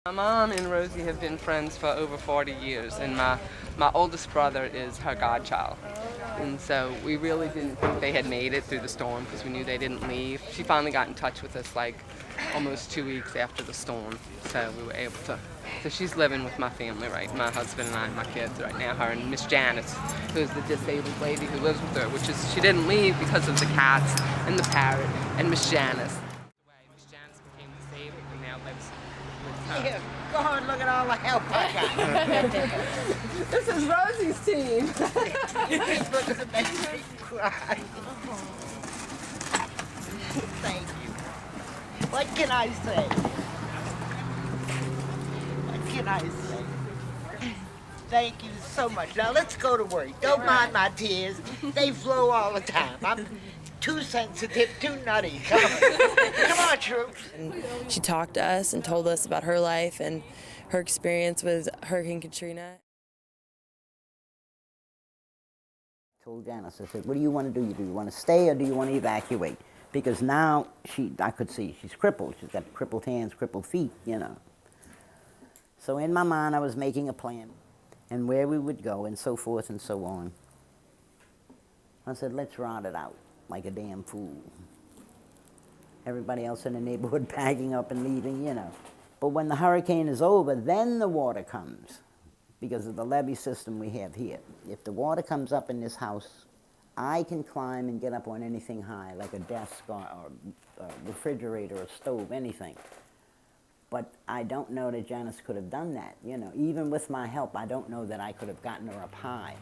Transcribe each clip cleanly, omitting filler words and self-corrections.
My mom and Rosie have been friends for over 40 years, and my oldest brother is her godchild. And so we really didn't think they had made it through the storm because we knew they didn't leave. She finally got in touch with us like almost 2 weeks after the storm, so we were able to. So she's living with my family, right? My husband and I and my kids right now. Her and Miss Janice, who's the disabled lady who lives with her, which is she didn't leave because of the cats and the parrot and Miss Janice. Miss Janice became disabled and now lives with her. Here, go and look at all the help I got. This is Rosie's team. These books that make me cry. Thank you. What can I say? What can I say? Thank you so much. Now let's go to work. Don't mind my tears. They flow all the time. I'm too sensitive, too nutty. Come on. Come on, troops. And she talked to us and told us about her life and her experience with Hurricane Katrina. I told Janice, I said, what do you want to do? Do you want to stay or do you want to evacuate? Because now I could see she's crippled. She's got crippled hands, crippled feet, you know. So in my mind, I was making a plan and where we would go and so forth and so on. I said, let's rot it out like a damn fool. Everybody else in the neighborhood packing up and leaving, you know. But when the hurricane is over, then the water comes because of the levee system we have here. If the water comes up in this house, I can climb and get up on anything high, like a desk or a refrigerator or stove, anything. But I don't know that Janice could have done that, you know. Even with my help, I don't know that I could have gotten her up high.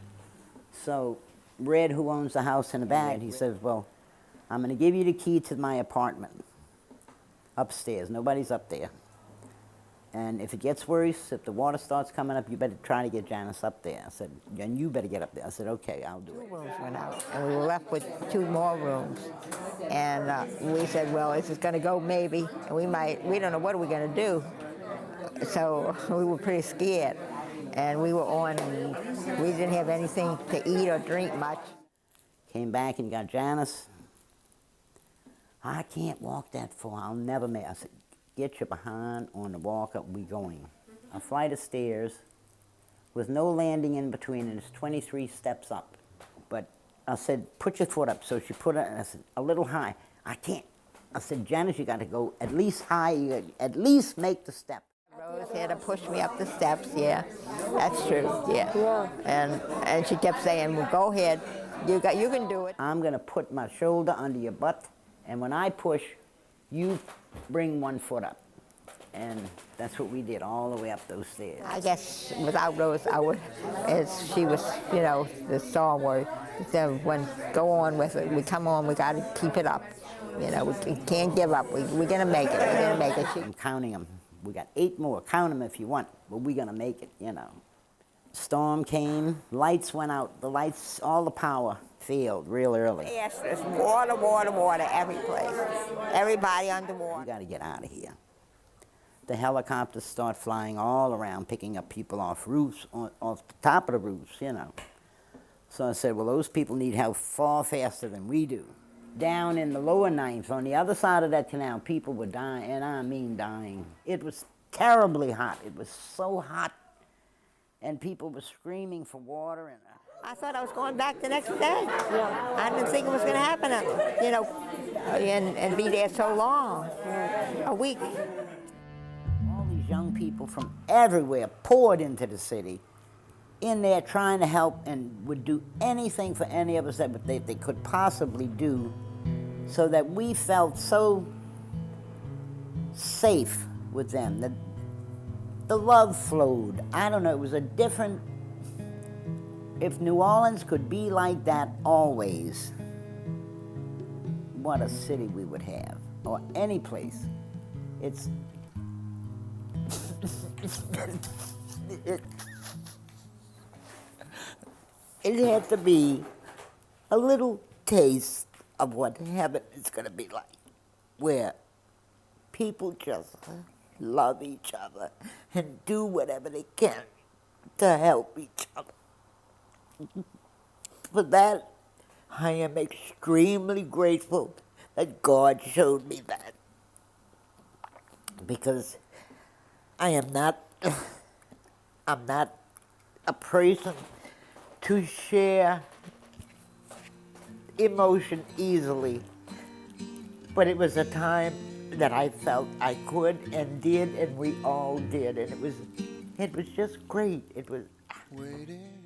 So Red, who owns the house in the back, he says, well, I'm going to give you the key to my apartment upstairs. Nobody's up there. And if it gets worse, if the water starts coming up, you better try to get Janice up there. I said, and you better get up there. I said, okay, I'll do it. 2 rooms went out, and we were left with 2 more rooms. And we said, well, is it going to go? Maybe. And we don't know what we're going to do. So we were pretty scared. And we were on, and we didn't have anything to eat or drink much. Came back and got Janice. I can't walk that far. I'll never make it. I said, get your behind on the walk up, we going. A flight of stairs with no landing in between, and it's 23 steps up. But I said, put your foot up. So she put it, and I said, a little high. I can't. I said, Janice, you got to go at least high. You at least make the step. Rose had to push me up the steps, yeah. That's true, yeah. And she kept saying, well, go ahead. You can do it. I'm going to put my shoulder under your butt, and when I push, you bring 1 foot up. And that's what we did all the way up those stairs. I guess without Rose, I would, as she was, you know, the stalwart, so go on with it. We come on, we got to keep it up. You know, we can't give up. We're going to make it. We're going to make it. I'm counting them. We got 8 more. Count them if you want, but we're going to make it, you know. Storm came, lights went out. The lights, all the power failed real early. Yes, there's water, water, water every place. Everybody underwater. We got to get out of here. The helicopters start flying all around, picking up people off roofs, off the top of the roofs, you know. So I said, well, those people need help far faster than we do. Down in the lower ninth, on the other side of that canal, people were dying, and I mean dying. It was terribly hot. It was so hot, and people were screaming for water. And I thought I was going back the next day. Yeah. I didn't think it was going to happen, you know, and be there so long, a week. All these young people from everywhere poured into the city, in there trying to help, and would do anything for any of us that they could possibly do, so that we felt so safe with them. The love flowed. I don't know, it was a different, if New Orleans could be like that always, what a city we would have, or any place. It's, it had to be a little taste of what heaven is going to be like, where people just love each other and do whatever they can to help each other. For that, I am extremely grateful that God showed me that. Because I am not, I'm not a person to share emotion easily, but it was a time that I felt I could and did, and we all did, and it was just great. It was. Waiting.